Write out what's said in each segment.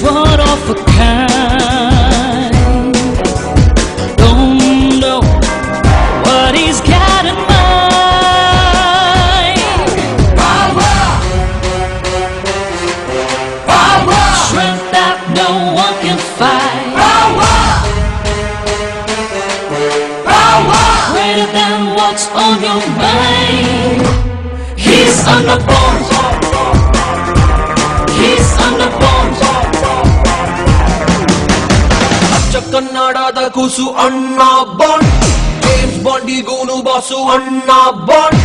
One of a kind. Don't know what he's got in mind. Power, power, strength that no one can fight. Power, power, greater than what's on your mind. He's unborn. He's unborn. ಕನ್ನಡದ ಕೂಸು ಅಣ್ಣ bond, James ಬಾಂಡಿಗೂನು boss ಅಣ್ಣ bond,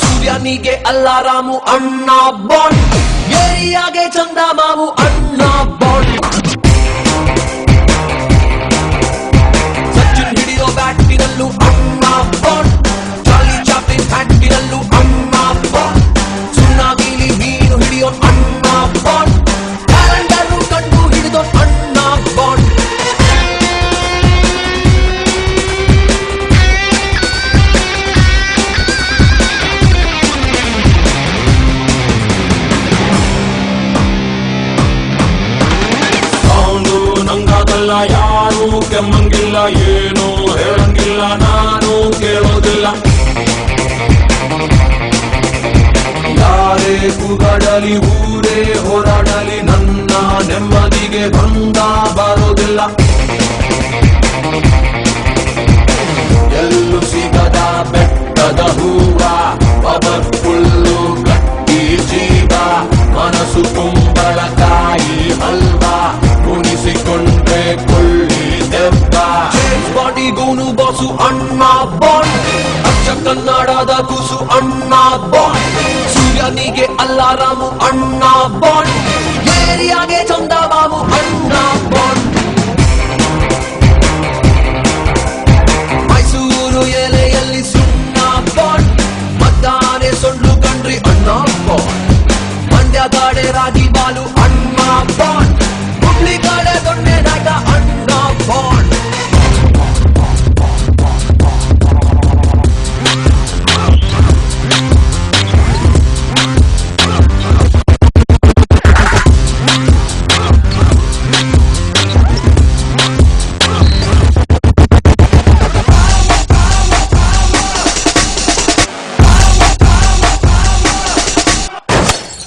ಸೂರ್ಯನಿಗೆ ಅಲ್ಲಾರಾಮು ಅಣ್ಣ bond, ಏರಿಯಾಗೆ ಚಂದ ಮಾವು ಅಣ್ಣ bond, Sachin ಹಿಡಿಯೋ ಬ್ಯಾಟಿನಲ್ಲೂ ಅಣ್ಣ ಬಾಂಡ್, ಚಾರ್ಲಿ ಚಾಪ್ಲಿನ್ ಹ್ಯಾಟಿನಲ್ಲೂ ಅಣ್ಣ ಬಾಂಡ್, ಸುಣ್ಣಾಗಿಲಿ ಮೀನು ಹಿಡಿಯೋ ಅಣ್ಣ ಬಾಂಡ್, ಕ್ಯಾಲೆಂಡರು ಕಂಡು ಹಿಡಿದೋ ಅಣ್ಣ ಬಾಂಡ್. ಯಾರು ಕೆಮ್ಮಂಗಿಲ್ಲ, ಏನು ಹೇಳಂಗಿಲ್ಲ, ನಾನು ಕೇಳೋದಿಲ್ಲ, ಯಾರೇ ಕೂಗಾಡಲಿ ಊರೇ ಹೋರಾಡಲಿ ನನ್ನ ನೆಮ್ಮದಿಗೆ ಭಂಗ ಬರೋದಿಲ್ಲ, ಎಲ್ಲೂ ಸಿಗದ ಬೆಟ್ಟದ ಹೂವ ಪವರ್ಫುಲ್ಲು ಗಟ್ಟಿ ಜೀವ, ಮನಸ್ಸು ಕುಂಬಳಕಾಯಿ ಹಲ್ವಾ, ಮುನಿಸಿಕೊಂಡ್ರೆ ಕೊಳ್ಳಿ ದೆವ್ವ, ಜೇಮ್ಸ್ ಬಾಂಡಿಗೂನು ಬಾಸು ಅಣ್ಣ ಬಾಂಡ್, ಅಚ್ಚ ಕನ್ನಡದ ಕೂಸು ಅಣ್ಣ ಬಾಂಡ್, ಸೂರ್ಯನಿಗೆ ಅಲ್ಲಾರಾಮು ಅಣ್ಣ ಬಾಂಡ್, ಏರಿಯಾಗೆ ಚಂದ ಬಾಬು ಅಣ್ಣ ಬಾಂಡ್, ಮೈಸೂರು ಎಲೆಯಲ್ಲಿ ಸುಣ್ಣ ಬಾಂಡ್, ಮದ್ದಾನೆ ಸೊಳ್ಳು ಕಂಡ್ರಿ ಅಣ್ಣ ಬಾಂಡ್, ಮಂಡ್ಯ ಗಾಡೆ ರಾಗಿ ಬಾಲು ಅಣ್ಣ ಬಾಂಡ್, ಹುಬ್ಳಿ ಗಾಡೆ ದೊಣ್ಣೆ ನಾಟ ಅಣ್ಣ ಬಾಂಡ್.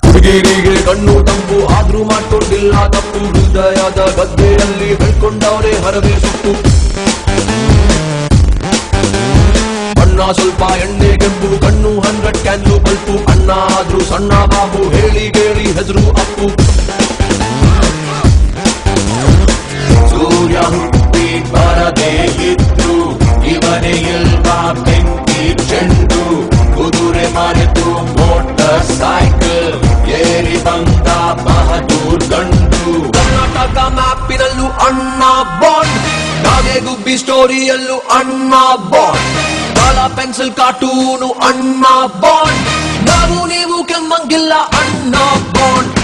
ಹುಡುಗಿರಿಗೆ ಕಣ್ಣು ತಂಪು ಆದ್ರೂ ಮಾಡ್ಕೊಂಡಿಲ್ಲ ತಪ್ಪು, ಹೃದಯದ ಗದ್ದೆಯಲ್ಲಿ ಬೆಳ್ಕೊಂಡವ್ರೆ ಹರವೆ ಸುತ್ತು, ಬಣ್ಣ ಸ್ವಲ್ಪ ಎಣ್ಣೆ ಕೆಂಪು, ಕಣ್ಣು 100 ಕ್ಯಾನ್ಲು ಬಲ್ಪು, ಅಣ್ಣ ಆದ್ರೂ ಸಣ್ಣ ಬಾಬು, ಹೇಳಿ ಕೇಳಿ ಹೆಸರು ಅಪ್ಪು, ಸೂರ್ಯ ಹುಟ್ಟಿ ಬರದೇ ಇದ್ರು ಇವನೇ ಇಲ್ವಾ ಬೆಂಕಿ ಚೆಂಡು, ಕುದುರೆ ಮರೆತು ಮೋಟರ್ ಸೈಕಲ್ ಏರಿ ಬಂದ ಬಹದೂರ್ ಗಂಡು, ಕರ್ನಾಟಕ ಮ್ಯಾಪಿನಲ್ಲೂ ಅಣ್ಣ ಬಾಂಡ್, ನಾಗೆ ಗುಬ್ಬಿ ಸ್ಟೋರಿಯಲ್ಲೂ ಅಣ್ಣ ಬಾಂಡ್, ಬಾಲ ಪೆನ್ಸಿಲ್ ಕಾರ್ಟೂನು ಅಣ್ಣ ಬಾಂಡ್, ನಾವು ನೀವು ಕೆಮ್ಮಂಗಿಲ್ಲ ಅಣ್ಣ ಬಾಂಡ್.